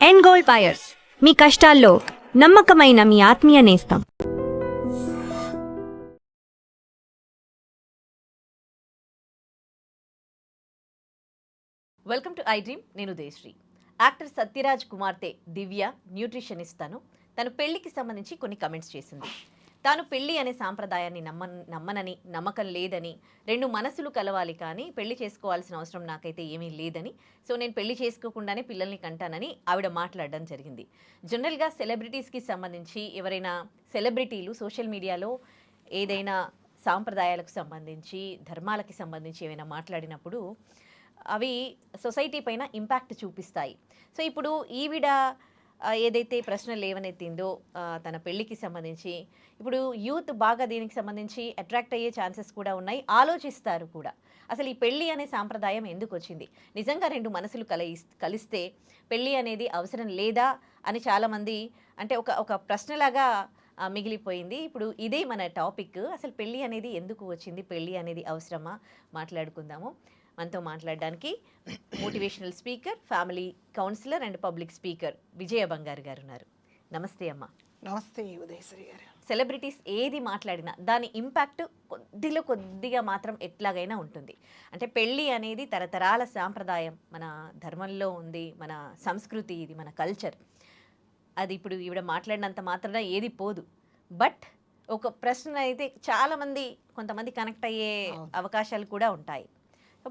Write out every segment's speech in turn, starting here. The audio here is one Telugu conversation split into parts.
అండ్ గోల్డ్ బయర్స్, మీ కష్టాల్లో నమ్మకమైన మీ ఆత్మీయ నేస్తం. Welcome to I dream. నేను దేశ్రీ. యాక్టర్ సత్యరాజ్ కుమార్తె దివ్య న్యూట్రిషనిస్ట్. తను పెళ్లికి సంబంధించి కొన్ని కమెంట్స్ చేసింది. తాను పెళ్లి అనే సాంప్రదాయాన్ని నమ్మనని, నమ్మకం లేదని, రెండు మనసులు కలవాలి కానీ పెళ్లి చేసుకోవాల్సిన అవసరం నాకైతే ఏమీ లేదని, సో నేను పెళ్లి చేసుకోకుండానే పిల్లల్ని కంటానని ఆవిడ మాట్లాడడం జరిగింది. జనరల్గా సెలబ్రిటీస్కి సంబంధించి ఎవరైనా సెలబ్రిటీలు సోషల్ మీడియాలో ఏదైనా సాంప్రదాయాలకు సంబంధించి, ధర్మాలకి సంబంధించి ఏమైనా మాట్లాడినప్పుడు అవి సొసైటీ పైన ఇంపాక్ట్ చూపిస్తాయి. సో ఇప్పుడు ఈవిడ ఏదైతే ప్రశ్నలు లేవనెత్తిందో తన పెళ్ళికి సంబంధించి, ఇప్పుడు యూత్ బాగా దీనికి సంబంధించి అట్రాక్ట్ అయ్యే ఛాన్సెస్ కూడా ఉన్నాయి, ఆలోచిస్తారు కూడా. అసలు ఈ పెళ్ళి అనే సాంప్రదాయం ఎందుకు వచ్చింది, నిజంగా రెండు మనసులు కలిస్తే పెళ్ళి అనేది అవసరం లేదా అని చాలామంది అంటే ఒక ప్రశ్నలాగా మిగిలిపోయింది. ఇప్పుడు ఇదే మన టాపిక్. అసలు పెళ్ళి అనేది ఎందుకు వచ్చింది, పెళ్ళి అనేది అవసరమా, మాట్లాడుకుందాము. మనతో మాట్లాడడానికి motivational speaker, family counsellor and public speaker Vijaya Bangaru garu ఉన్నారు. నమస్తే అమ్మ. నమస్తే ఉదయశ్రీ గారు. సెలబ్రిటీస్ ఏది మాట్లాడినా దాని ఇంపాక్ట్ కొద్దిగా మాత్రం ఎట్లాగైనా ఉంటుంది. అంటే పెళ్ళి అనేది తరతరాల సాంప్రదాయం, మన ధర్మంలో ఉంది, మన సంస్కృతి, ఇది మన కల్చర్. అది ఇప్పుడు ఈవిడ మాట్లాడినంత మాత్రాన ఏది పోదు. బట్ ఒక ప్రశ్న అయితే చాలామంది కొంతమంది కనెక్ట్ అయ్యే అవకాశాలు కూడా ఉంటాయి.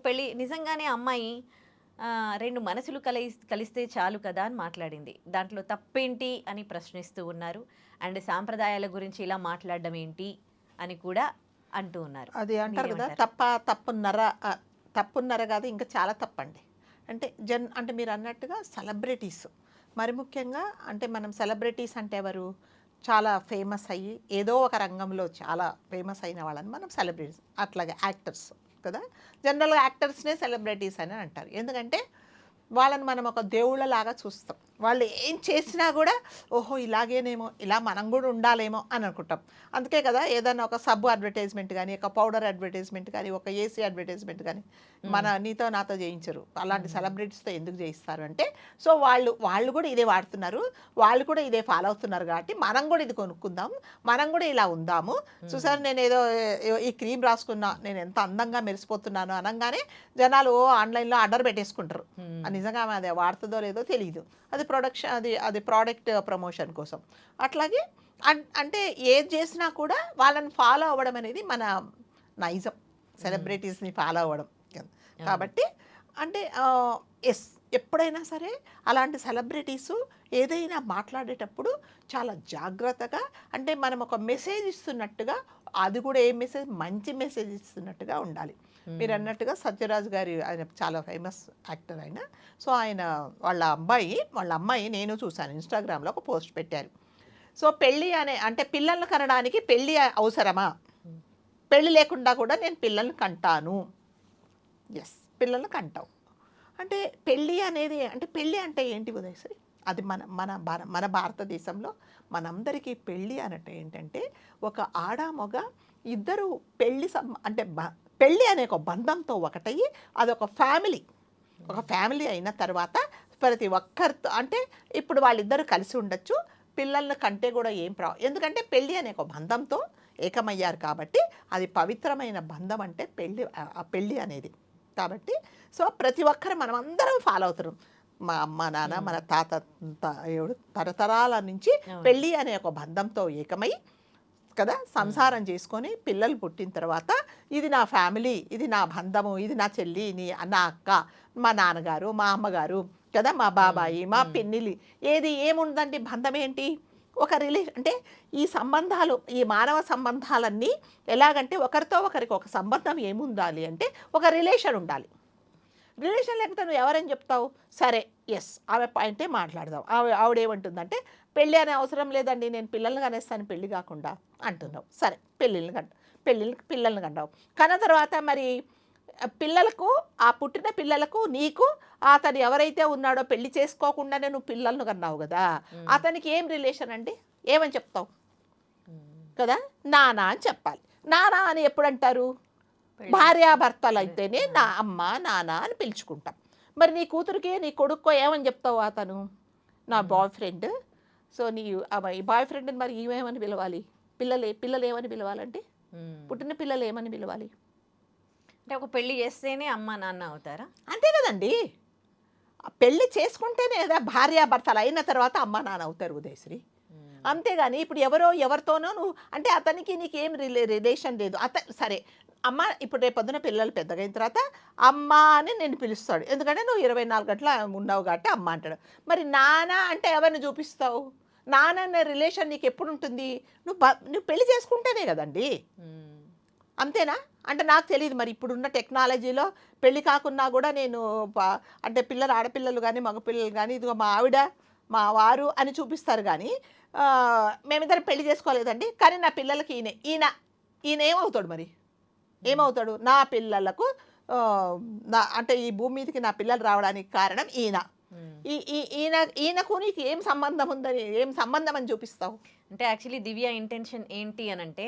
పెళ్ళి నిజంగానే అమ్మాయి రెండు మనసులు కలిస్తే చాలు కదా అని మాట్లాడింది. దాంట్లో తప్పేంటి అని ప్రశ్నిస్తూ ఉన్నారు. అండ్ సాంప్రదాయాల గురించి ఇలా మాట్లాడడం ఏంటి అని కూడా అంటూ ఉన్నారు. అది అంటారు కదా, తప్పున్నర కాదు, ఇంకా చాలా తప్పండి. అంటే మీరు అన్నట్టుగా సెలబ్రిటీస్, మరి ముఖ్యంగా అంటే మనం సెలబ్రిటీస్ అంటే ఎవరు, చాలా ఫేమస్ అయ్యి ఏదో ఒక రంగంలో చాలా ఫేమస్ అయిన వాళ్ళని మనం సెలబ్రిటీస్, అట్లాగే యాక్టర్స్ కదా. జనరల్గా యాక్టర్స్నే సెలబ్రిటీస్ అని అంటారు. ఎందుకంటే వాళ్ళని మనం ఒక దేవుళ్ళలాగా చూస్తాం. వాళ్ళు ఏం చేసినా కూడా ఓహో ఇలాగేనేమో, ఇలా మనం కూడా ఉండాలేమో అని అనుకుంటాం. అందుకే కదా ఏదైనా ఒక సబ్బు అడ్వర్టైజ్మెంట్ కానీ, ఒక పౌడర్ అడ్వర్టైజ్మెంట్ కానీ, ఒక ఏసీ అడ్వర్టైజ్మెంట్ కానీ నీతో నాతో చేయించరు. అలాంటి సెలబ్రిటీస్తో ఎందుకు చేయిస్తారు అంటే, సో వాళ్ళు కూడా ఇదే వాడుతున్నారు, వాళ్ళు కూడా ఇదే ఫాలో అవుతున్నారు కాబట్టి మనం కూడా ఇది కొనుక్కుందాం, మనం కూడా ఇలా ఉందాము. చూసారు, నేను ఏదో ఈ క్రీమ్ రాసుకున్నా, నేను ఎంత అందంగా మెరిసిపోతున్నాను అనగానే జనాలు ఆన్లైన్లో ఆర్డర్ పెట్టేసుకుంటారు. నిజంగా అది వాడుతుందో లేదో తెలియదు. అది ప్రొడక్షన్, అది ప్రోడక్ట్ ప్రమోషన్ కోసం. అట్లాగే అంటే ఏది చేసినా కూడా వాళ్ళని ఫాలో అవ్వడం అనేది మన నైజం, సెలబ్రిటీస్ని ఫాలో అవ్వడం. కాబట్టి అంటే ఎప్పుడైనా సరే అలాంటి సెలబ్రిటీసు ఏదైనా మాట్లాడేటప్పుడు చాలా జాగ్రత్తగా, అంటే మనం ఒక మెసేజ్ ఇస్తున్నట్టుగా, అది కూడా ఏ మెసేజ్, మంచి మెసేజ్ ఇస్తున్నట్టుగా ఉండాలి. మీరు అన్నట్టుగా సత్యరాజ్ గారి, ఆయన చాలా ఫేమస్ యాక్టర్ ఆయన. సో ఆయన వాళ్ళ అమ్మాయి నేను చూశాను, ఇన్స్టాగ్రామ్లో ఒక పోస్ట్ పెట్టారు. సో పెళ్ళి అంటే పిల్లల్ని కనడానికి పెళ్ళి అవసరమా, పెళ్ళి లేకుండా కూడా నేను పిల్లల్ని కంటాను. ఎస్, పిల్లల్ని కంటావు అంటే పెళ్ళి అనేది, అంటే పెళ్ళి అంటే ఏంటి ఉదయశ్రీ, అది మన భారతదేశంలో మనందరికీ పెళ్ళి అన్నట్టు ఏంటంటే, ఒక ఆడ మగ ఇద్దరు అంటే పెళ్ళి అనే ఒక బంధంతో ఒకటయ్యి అదొక ఫ్యామిలీ అయిన తర్వాత ప్రతి ఒక్కరితో, అంటే ఇప్పుడు వాళ్ళిద్దరూ కలిసి ఉండొచ్చు, పిల్లల కంటే కూడా ఎందుకంటే పెళ్ళి అనే ఒక బంధంతో ఏకమయ్యారు కాబట్టి అది పవిత్రమైన బంధం అంటే పెళ్ళి అనేది. కాబట్టి సో ప్రతి ఒక్కరు మనం అందరం ఫాలో అవుతారు. మా అమ్మ నాన్న, మన తాత తరతరాల నుంచి పెళ్ళి అనే ఒక బంధంతో ఏకమై కదా సంసారం చేసుకొని పిల్లలు పుట్టిన తర్వాత ఇది నా ఫ్యామిలీ, ఇది నా బంధము, ఇది నా చెల్లి, నా అక్క, మా నాన్నగారు, మా అమ్మగారు కదా, మా బాబాయి, మా పిన్నిలి, ఏముందండి బంధం ఏంటి, ఒక అంటే ఈ సంబంధాలు, ఈ మానవ సంబంధాలన్నీ ఎలాగంటే ఒకరితో ఒకరికి ఒక సంబంధం ఏముండాలి అంటే ఒక రిలేషన్ ఉండాలి. రిలేషన్ లేకపోతే నువ్వు ఎవరని చెప్తావు? సరే, ఎస్, ఆమె పాయింటే మాట్లాడదాం. ఆవిడేమంటుందంటే పెళ్ళి అనే అవసరం లేదండి, నేను పిల్లల్ని కనేస్తాను పెళ్ళి కాకుండా అంటున్నావు. సరే, పిల్లల్ని కంటావు. కన్న తర్వాత మరి పిల్లలకు, ఆ పుట్టిన పిల్లలకు, నీకు అతను ఎవరైతే ఉన్నాడో పెళ్లి చేసుకోకుండానే నువ్వు పిల్లలను కన్నావు కదా, అతనికి ఏం రిలేషన్ అండి, ఏమని చెప్తావు కదా? నానా అని చెప్పాలి. నానా అని ఎప్పుడు అంటారు? భార్యాభర్తలు అయితేనే నా అమ్మ నాన్న అని పిలుచుకుంటాం. మరి నీ కూతురికి, నీ కొడుక్కో ఏమని చెప్తావు? అతను నా బాయ్ ఫ్రెండ్. సో నీ బాయ్ ఫ్రెండ్ని మరి ఏమేమని పిలవాలి? పిల్లలు ఏమని పిలవాలంటే పుట్టిన పిల్లలు ఏమని పిలవాలి? అంటే ఒక పెళ్లి చేస్తేనే అమ్మ నాన్న అవుతారా? అంతే కదండి. పెళ్ళి చేసుకుంటేనే కదా భార్యాభర్తలు అయిన తర్వాత అమ్మ నాన్న అవుతారు ఉదయశ్రీ. అంతేగాని ఇప్పుడు ఎవరితోనో నువ్వు అంటే అతనికి నీకేం రిలేషన్ లేదు. సరే అమ్మ ఇప్పుడు రేపు పొద్దున పిల్లలు పెద్దగా అయిన తర్వాత అమ్మ అని నేను పిలుస్తాడు. ఎందుకంటే నువ్వు 24 గంటలు ఉన్నావు కాబట్టి అమ్మ అంటాడు. మరి నాన్న అంటే ఎవరిని చూపిస్తావు? నాన్న అనే రిలేషన్ నీకు ఎప్పుడు ఉంటుంది? నువ్వు పెళ్లి చేసుకుంటేనే కదండి. అంతేనా? అంటే నాకు తెలియదు మరి ఇప్పుడున్న టెక్నాలజీలో పెళ్లి కాకున్నా కూడా నేను అంటే ఆడపిల్లలు కానీ మగపిల్లలు కానీ ఇదిగో మా ఆవిడ మా వారు అని చూపిస్తారు. కానీ మేమిద్దరం పెళ్లి చేసుకోలేదండి, కానీ నా పిల్లలకి ఈయన ఏమవుతాడు? మరి ఏమవుతాడు? నా పిల్లలకు అంటే ఈ భూమి మీదకి నా పిల్లలు రావడానికి కారణం ఈయన. ఈయనకు నీకు ఏం సంబంధం అని చూపిస్తావు? అంటే యాక్చువల్లీ దివ్య ఇంటెన్షన్ ఏంటి అని అంటే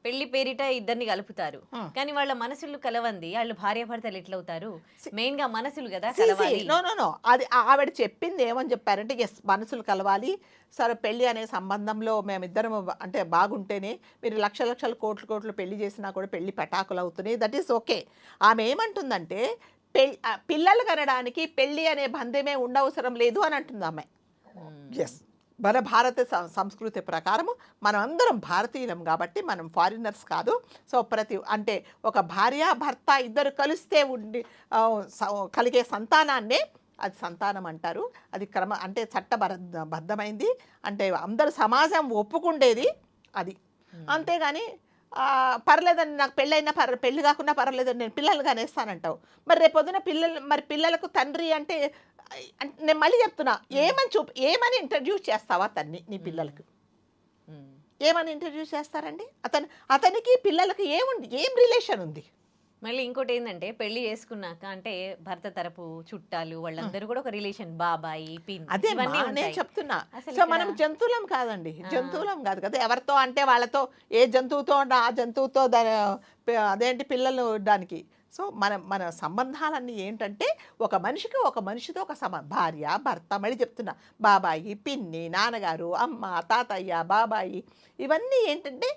పెళ్లి పేరిట ఇద్దరిని కలుపుతారు, కానీ వాళ్ళ మనసులు కలవంది. వాళ్ళు భార్యాభర్తలు ఎట్లవుతారు? మెయిన్ గా మనసులు కదా కలవాలి. నో అది ఆవిడ చెప్పింది ఏమని చెప్పారంటే ఎస్ మనసులు కలవాలి. సరే పెళ్లి అనే సంబంధంలో మేమిద్దరం అంటే బాగుంటేనే మీరు లక్షల కోట్లు పెళ్లి చేసినా కూడా పెళ్లి పటాకులు అవుతున్నాయి. That is okay. ఆమె ఏమంటుందంటే పిల్లలు కనడానికి పెళ్లి అనే బంధమే ఉండవసరం లేదు అని అంటుంది ఆమె. ఎస్ మన భారత సంస్కృతి ప్రకారము మనం అందరం భారతీయులం కాబట్టి మనం ఫారినర్స్ కాదు. సో అంటే ఒక భార్య భర్త ఇద్దరు కలిస్తే కలిగే సంతానాన్నే అది సంతానం అంటారు. అది అంటే చట్టబద్ధమైంది, అంటే అందరు సమాజం ఒప్పుకుండేది అది. అంతేగాని పర్లేదండి నాకు పెళ్ళి కాకుండా పర్లేదండి నేను పిల్లలు కానేస్తానంటావు. మరి రేపొద్దున పిల్లలకు తండ్రి అంటే నేను మళ్ళీ చెప్తున్నా, ఏమని ఇంట్రడ్యూస్ చేస్తావా నీ పిల్లలకు? ఏమని ఇంట్రడ్యూస్ చేస్తారండి? అతనికి పిల్లలకి ఏం రిలేషన్ ఉంది? మళ్ళీ ఇంకోటి ఏంటంటే పెళ్లి చేసుకున్నాక అంటే భర్త తరపు చుట్టాలు వాళ్ళందరూ కూడా ఒక రిలేషన్, బాబాయి పిన్, అదే నేను చెప్తున్నా. సో మనం జంతువులం కాదండి, జంతువులం కాదు కదా. ఎవరితో అంటే వాళ్ళతో ఏ జంతువుతో ఆ జంతువుతో అదేంటి పిల్లలు దానికి. సో మన సంబంధాలన్నీ ఏంటంటే ఒక మనిషితో ఒక భార్య భర్త, మళ్ళీ చెప్తున్నా బాబాయి పిన్ని నాన్నగారు అమ్మ తాతయ్య బాబాయి, ఇవన్నీ ఏంటంటే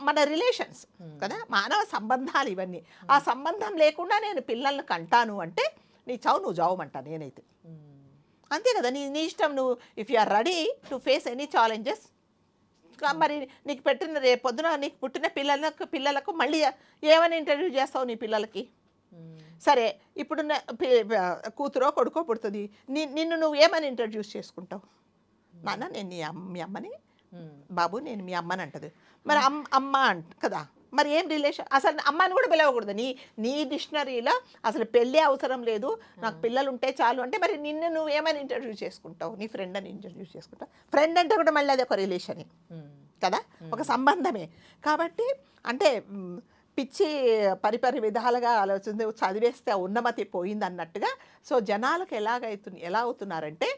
మన రిలేషన్స్ కదా, మానవ సంబంధాలు ఇవన్నీ. ఆ సంబంధం లేకుండా నేను పిల్లల్ని కంటాను అంటే నువ్వు జావమంటా నేనైతే. అంతే కదా, నీ ఇష్టం. నువ్వు if you are ready to face any challenges. మరి నీకు రేపొద్దున నీకు పుట్టిన పిల్లలకు మళ్ళీ ఏమని ఇంటర్వ్యూ చేస్తావు నీ పిల్లలకి? సరే ఇప్పుడు కూతురో కొడుకో పుడుతుంది, నిన్ను నువ్వు ఏమని ఇంట్రడ్యూస్ చేసుకుంటావు? నాన్న నేను మీ అమ్మని, బాబు నేను మీ అమ్మని అంటది. మరి అమ్మ కదా, మరి ఏం రిలేషన్? అసలు అమ్మని కూడా పిలవకూడదు. నీ డిక్షనరీలో అసలు పెళ్ళి అవసరం లేదు, నాకు పిల్లలు ఉంటే చాలు అంటే మరి నిన్ను నువ్వు ఏమని ఇంట్రడ్యూస్ చేసుకుంటావు? నీ ఫ్రెండ్ అని ఇంట్రడ్యూస్ చేసుకుంటావు. ఫ్రెండ్ అంటే కూడా మళ్ళీ అది ఒక రిలేషనే కదా, ఒక సంబంధమే. కాబట్టి అంటే పిచ్చి పరిపరి విధాలుగా ఆలోచన చదివేస్తే ఉన్నమతి పోయింది అన్నట్టుగా. సో జనాలకు ఎలా అవుతున్నారంటే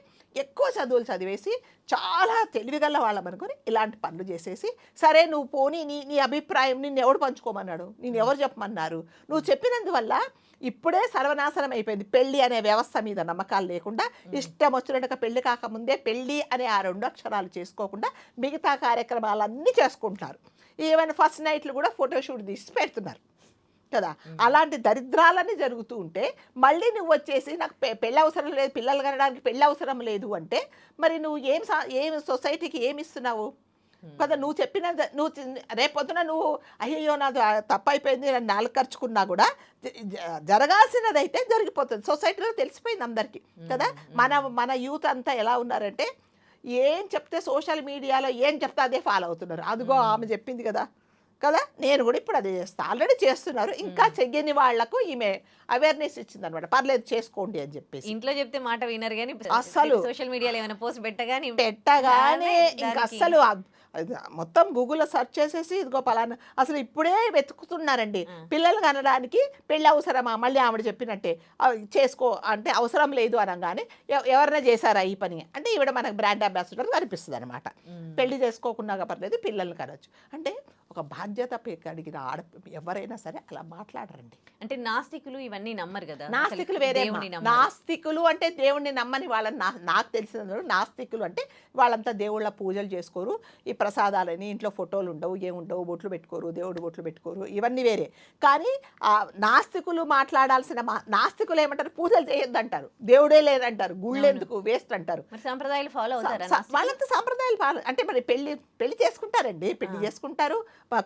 ఎక్కువ చదువులు చదివేసి చాలా తెలివిగల వాళ్ళం అనుకుని ఇలాంటి పనులు చేసేసి, సరే నువ్వు పోనీ నీ అభిప్రాయం నిన్ను ఎవడు పంచుకోమన్నాడు? నేను ఎవరు చెప్పమన్నారు? నువ్వు చెప్పినందువల్ల ఇప్పుడే సర్వనాశనం అయిపోయింది. పెళ్ళి అనే వ్యవస్థ మీద నమ్మకాలు లేకుండా ఇష్టం వచ్చినట్టుగా పెళ్ళి కాకముందే పెళ్ళి అనే ఆ 2 అక్షరాలు చేసుకోకుండా మిగతా కార్యక్రమాలన్నీ చేసుకుంటారు. ఈవెన్ ఫస్ట్ నైట్లు కూడా ఫోటోషూట్ తీసి పెడుతున్నారు కదా. అలాంటి దరిద్రాలన్నీ జరుగుతూ ఉంటే మళ్ళీ నువ్వు వచ్చేసి నాకు పెళ్ళి అవసరం లేదు, పిల్లలు కనడానికి పెళ్ళి అవసరం లేదు అంటే మరి నువ్వు ఏం సొసైటీకి ఏమి ఇస్తున్నావు కదా? నువ్వు రేపొద్దున నువ్వు అయ్యో నాది తప్పైపోయింది నన్ను నాలుకర్చుకున్నా కూడా జరగాల్సినదైతే జరిగిపోతుంది. సొసైటీలో తెలిసిపోయింది అందరికీ కదా. మన యూత్ అంతా ఎలా ఉన్నారంటే ఏం చెప్తే సోషల్ మీడియాలో ఏం చెప్తే అదే ఫాలో అవుతున్నారు. అదిగో ఆమె చెప్పింది కదా, నేను కూడా ఇప్పుడు అదే చేస్తా, ఆల్రెడీ చేస్తున్నారు. ఇంకా చెయ్యని వాళ్లకు ఈమె అవేర్నెస్ ఇచ్చింది అనమాట, పర్లేదు చేసుకోండి అని చెప్పేసి. ఇంట్లో చెప్తే మాట వినరు కానీ అస్సలు సోషల్ మీడియాలో ఏమైనా పోస్ట్ పెట్టగానే ఇంకా అస్సలు మొత్తం గూగుల్లో సెర్చ్ చేసేసి ఇదిగో పలానా అసలు ఇప్పుడే వెతుకుతున్నారండి. పిల్లలు కనడానికి పెళ్ళి అవసరమా? మళ్ళీ ఆవిడ చెప్పినట్టే చేసుకో అంటే అవసరం లేదు అనగానే ఎవరైనా చేశారా ఈ పని అంటే ఈవిడ మనకు బ్రాండ్ అంబాసిడర్ కనిపిస్తుంది అనమాట. పెళ్లి చేసుకోకుండా పర్లేదు పిల్లల్ని కనొచ్చు అంటే ఒక బాధ్యత కలిగిన ఎవరైనా సరే అలా మాట్లాడరండి. అంటే నాస్తికులు ఇవన్నీ నమ్మరు కదా, నాస్తికులు అసలు వేరే దేవుణ్ణి నమ్మరు. నాస్తికులు అంటే దేవుణ్ణి నమ్మని వాళ్ళని నాకు తెలిసిన నాస్తికులు అంటే వాళ్ళంతా దేవుళ్ళ పూజలు చేసుకోరు, ఈ ప్రసాదాలని ఇంట్లో ఫోటోలు ఉండవు, ఏముండవు, బొట్లు పెట్టుకోరు, దేవుడు బొట్లు పెట్టుకోరు, ఇవన్నీ వేరే. కానీ నాస్తికులు మాట్లాడాల్సిన నాస్తికులు ఏమంటారు, పూజలు చేయొద్దంటారు, దేవుడే లేదంటారు, గుళ్ళు ఎందుకు వేస్ట్ అంటారు. మరి సంప్రదాయాలు ఫాలో అవుతారా? వాళ్ళంతా సాంప్రదాయాలు అంటే మరి పెళ్లి చేసుకుంటారండి, పెళ్లి చేసుకుంటారు,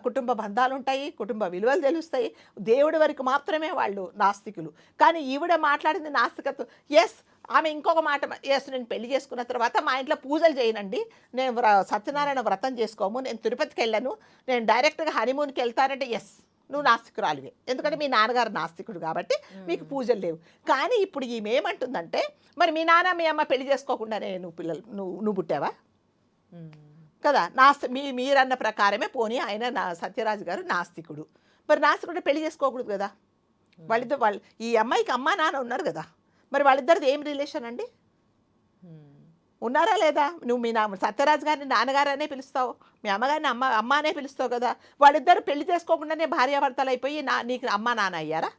కుటుంబ బంధాలు ఉంటాయి, కుటుంబ విలువలు తెలుస్తాయి, దేవుడి వరకు మాత్రమే వాళ్ళు నాస్తికులు. కానీ ఈవిడ మాట్లాడింది నాస్తికత్వం. ఎస్, ఆమె ఇంకొక మాట, ఎస్ నేను పెళ్లి చేసుకున్న తర్వాత మా ఇంట్లో పూజలు చేయనండి, నేను సత్యనారాయణ వ్రతం చేసుకోము, నేను తిరుపతికి వెళ్ళను, నేను డైరెక్ట్గా హనీమూన్కి వెళ్తానంటే ఎస్ నువ్వు నాస్తికురాలివే, ఎందుకంటే మీ నాన్నగారు నాస్తికుడు కాబట్టి మీకు పూజలు లేవు. కానీ ఇప్పుడు ఈమె ఏమంటుందంటే, మరి మీ నాన్న మీ అమ్మ పెళ్లి చేసుకోకుండానే నువ్వు పుట్టావా కదా, మీరన్న ప్రకారమే పోనీ ఆయన సత్యరాజు గారు నాస్తికుడు, మరి నాస్తికుడు పెళ్లి చేసుకోకూడదు కదా. వాళ్ళు ఈ అమ్మాయికి అమ్మా నాన్న ఉన్నారు కదా, మరి వాళ్ళిద్దరిది ఏం రిలేషన్ అండి, ఉన్నారా లేదా? నువ్వు మీ సత్యరాజు గారిని నాన్నగారు అనే పిలుస్తావు, మీ అమ్మగారిని అమ్మ అనే పిలుస్తావు కదా, వాళ్ళిద్దరు పెళ్లి చేసుకోకుండానే భార్యాభర్తలు అయిపోయి నీకు అమ్మ నాన్న అయ్యారా?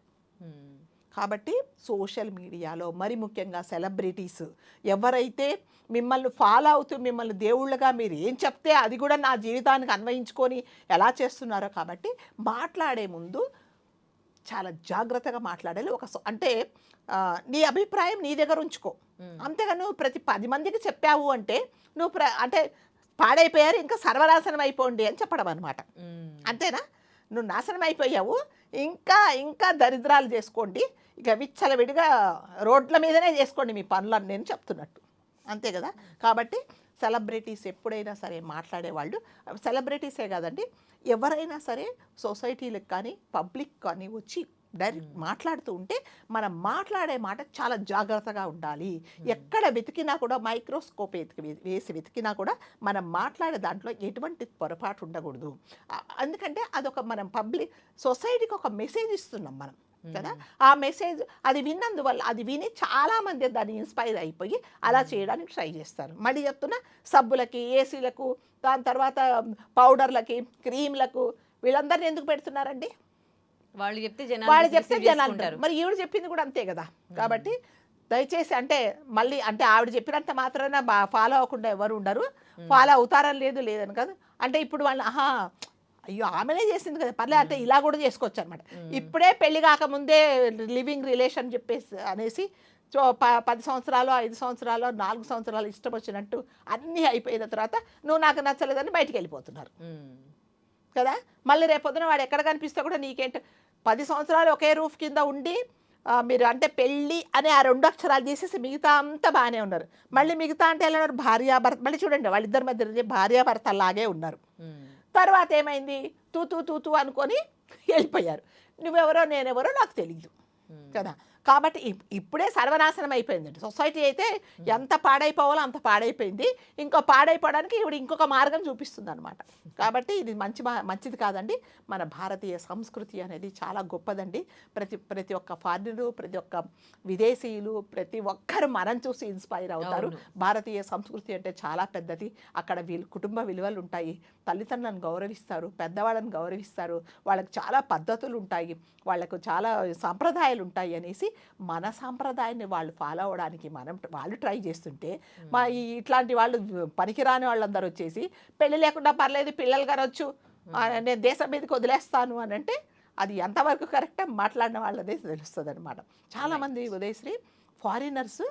కాబట్టి సోషల్ మీడియాలో మరి ముఖ్యంగా సెలబ్రిటీస్ ఎవరైతే మిమ్మల్ని ఫాలో అవుతూ మిమ్మల్ని దేవుళ్ళగా మీరు ఏం చెప్తే అది కూడా నా జీవితానికి అన్వయించుకొని ఎలా చేస్తున్నారో, కాబట్టి మాట్లాడే ముందు చాలా జాగ్రత్తగా మాట్లాడాలి. అంటే నీ అభిప్రాయం నీ దగ్గర ఉంచుకో, అంతేగా నువ్వు ప్రతి 10 మందికి చెప్పావు అంటే నువ్వు అంటే పాడైపోయారు ఇంకా సర్వనాశనం అయిపోండి అని చెప్పడం అనమాట. అంతేనా? నువ్వు నాశనం అయిపోయావు, ఇంకా దరిద్రాలు చేసుకోండి, ఇక విచ్చలవిడిగా రోడ్ల మీదనే చేసుకోండి మీ పనులను నేను చెప్తున్నట్టు, అంతే కదా. కాబట్టి సెలబ్రిటీస్ ఎప్పుడైనా సరే మాట్లాడేవాళ్ళు, సెలబ్రిటీసే కాదండి, ఎవరైనా సరే సొసైటీలకు కానీ పబ్లిక్ కానీ వచ్చి డైరెక్ట్ మాట్లాడుతూ ఉంటే మనం మాట్లాడే మాట చాలా జాగ్రత్తగా ఉండాలి. ఎక్కడ వెతికినా కూడా మైక్రోస్కోప్ వేసి వెతికినా కూడా మనం మాట్లాడే దాంట్లో ఎటువంటి పొరపాటు ఉండకూడదు. ఎందుకంటే అదొక మనం పబ్లిక్ సొసైటీకి ఒక మెసేజ్ ఇస్తున్నాం మనం కదా. ఆ మెసేజ్ అది విన్నందువల్ల, అది విని చాలామంది దాన్ని ఇన్స్పైర్ అయిపోయి అలా చేయడానికి ట్రై చేస్తారు. మళ్ళీ చెప్తున్నా, సబ్బులకి, ఏసీలకు, దాని తర్వాత పౌడర్లకి, క్రీమ్లకు వీళ్ళందరినీ ఎందుకు పెడుతున్నారండి? వాళ్ళు చెప్తే జనాలు, మరి ఈవిడ చెప్పింది కూడా అంతే కదా. కాబట్టి దయచేసి అంటే మళ్ళీ అంటే ఆవిడ చెప్పినంత మాత్రాన ఫాలో అవ్వకుండా ఎవరు ఉండరు, ఫాలో అవుతారని లేదని కాదు. అంటే ఇప్పుడు వాళ్ళు అయ్యో ఆమెనే చేసింది కదా పర్లే అంటే ఇలా కూడా చేసుకోవచ్చు అనమాట. ఇప్పుడే పెళ్లి కాకముందే లివింగ్ రిలేషన్ చెప్పేసి అనేసి 10 సంవత్సరాలు, 5 సంవత్సరాలు, 4 సంవత్సరాలు ఇష్టం వచ్చినట్టు అన్నీ అయిపోయిన తర్వాత నువ్వు నాకు నచ్చలేదని బయటికి వెళ్ళిపోతున్నారు కదా. మళ్ళీ రేపొద్దున వాడు ఎక్కడ కనిపిస్తే కూడా నీకేంటి, 10 సంవత్సరాలు ఒకే రూఫ్ కింద ఉండి మీరు అంటే పెళ్ళి అనే ఆ 2 అక్షరాలు చేసేసి మిగతా అంతా బాగానే ఉన్నారు. మళ్ళీ మిగతా అంటే ఎలా ఉన్నారు, భార్యాభర్త. మళ్ళీ చూడండి వాళ్ళిద్దరి మధ్య భార్యాభర్త లాగే ఉన్నారు. తర్వాత ఏమైంది, తూ అనుకొని వెళ్ళిపోయారు. నువ్వెవరో నేనెవరో నాకు తెలియదు కదా. కాబట్టి ఇప్పుడే సర్వనాశనం అయిపోయిందండి సొసైటీ. అయితే ఎంత పాడైపోవాలో అంత పాడైపోయింది. ఇంకో పాడైపోవడానికి ఇప్పుడు ఇంకొక మార్గం చూపిస్తుంది అనమాట. కాబట్టి ఇది మంచిది కాదండి. మన భారతీయ సంస్కృతి అనేది చాలా గొప్పదండి. ప్రతి ఒక్క ఫారినరు, ప్రతి ఒక్క విదేశీయులు, ప్రతి ఒక్కరు మనం చూసి ఇన్స్పైర్ అవుతారు. భారతీయ సంస్కృతి అంటే చాలా పెద్దది. అక్కడ కుటుంబ విలువలు ఉంటాయి, తల్లిదండ్రులను గౌరవిస్తారు, పెద్దవాళ్ళని గౌరవిస్తారు, వాళ్ళకి చాలా పద్ధతులు ఉంటాయి, వాళ్ళకు చాలా సాంప్రదాయాలు ఉంటాయి అనేసి మన సాంప్రదాయాన్ని వాళ్ళు ఫాలో అవ్వడానికి వాళ్ళు ట్రై చేస్తుంటే ఇట్లాంటి వాళ్ళు పనికిరాని వాళ్ళందరూ వచ్చేసి పెళ్లి లేకుండా పర్లేదు పిల్లలు కనొచ్చు, నేను దేశం మీదకి వదిలేస్తాను అని అంటే అది ఎంతవరకు కరెక్టే మాట్లాడిన వాళ్ళదే తెలుస్తుంది అనమాట. చాలామంది ఉదయశ్రీ ఫారినర్స్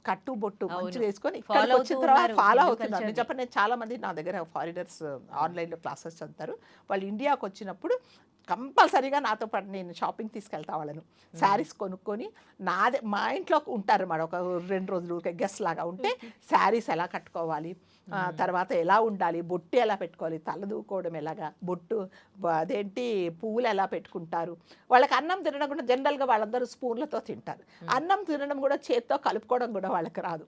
కట్టుబొట్టు మంచిగా వేసుకొని ఇక్కడికి వచ్చిన తర్వాత ఫాలో అవుతున్నారు. నేను చెప్పండి, నేను చాలామంది నా దగ్గర ఫారినర్స్ ఆన్లైన్లో క్లాసెస్ చదువుతారు. వాళ్ళు ఇండియాకి వచ్చినప్పుడు కంపల్సరీగా నాతో పాటు నేను షాపింగ్ తీసుకెళ్తా వాళ్ళను. శారీస్ కొనుక్కొని మా ఇంట్లో ఉంటారు అన్నమాట. ఒక 2 రోజులు గెస్ట్ లాగా ఉంటే శారీస్ ఎలా కట్టుకోవాలి, తర్వాత ఎలా ఉండాలి, బొట్టు ఎలా పెట్టుకోవాలి, తల దూకోవడం ఎలాగా, బొట్టు అదేంటి పువ్వులు ఎలా పెట్టుకుంటారు, వాళ్ళకి అన్నం తినడం కూడా జనరల్గా వాళ్ళందరూ స్పూన్లతో తింటారు. అన్నం తినడం కూడా చేత్తో కలుపుకోవడం కూడా వాళ్ళకి రాదు.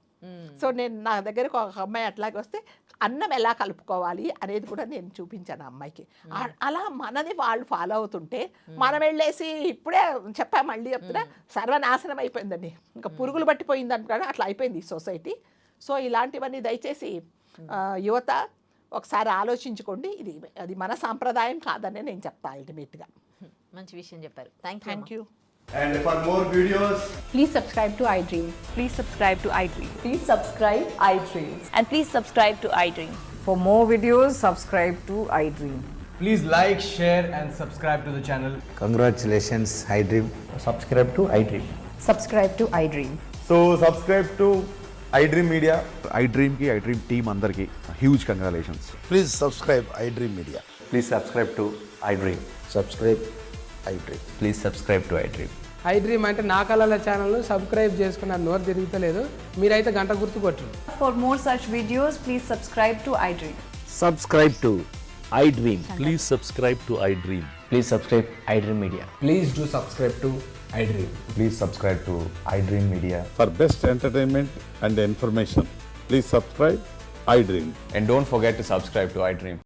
సో నేను నా దగ్గరకు ఒక అమ్మాయి అట్లాగే వస్తే అన్నం ఎలా కలుపుకోవాలి అనేది కూడా నేను చూపించాను ఆ అమ్మాయికి. అలా మనది వాళ్ళు ఫాలో అవుతుంటే మనం వెళ్ళేసి ఇప్పుడే చెప్పా మళ్ళీ చెప్తున్నా సర్వనాశనం అయిపోయిందండి. ఇంకా పురుగులు పట్టిపోయింది అనుకోండి, అట్లా అయిపోయింది ఈ సొసైటీ. సో ఇలాంటివన్నీ దయచేసి యువత ఒకసారి ఆలోచించుకోండి. ఇది అది మన సాంప్రదాయం కాదని నేను చెప్తా అల్టిమేట్గా. మంచి విషయం చెప్పారు. Thank thank you. And for more videos, Please subscribe to iDream. Please subscribe to iDream. Please subscribe iDream. And please subscribe to iDream. For more videos, subscribe to iDream. Please like, share, and subscribe to the channel. Congratulations, iDream. Subscribe to iDream. Subscribe to iDream. so subscribe to iDream Media. iDream ki iDream team andarki huge congratulations. Please subscribe iDream Media. Please subscribe to iDream. Subscribe iDream. Please subscribe to iDream. iDream అంటే నా కళల ఛానల్ను సబ్స్క్రైబ్ చేసుకున్న నోరు తిరుగుతలేదు, మీరైతే గంట గుర్తు కొట్టరు. For more such videos, please subscribe to iDream. Subscribe to iDream. Please subscribe to iDream. Please subscribe iDream Media. Please do subscribe to iDream. Please subscribe to iDream Media. For best entertainment and information, please subscribe iDream. And don't forget to subscribe to iDream.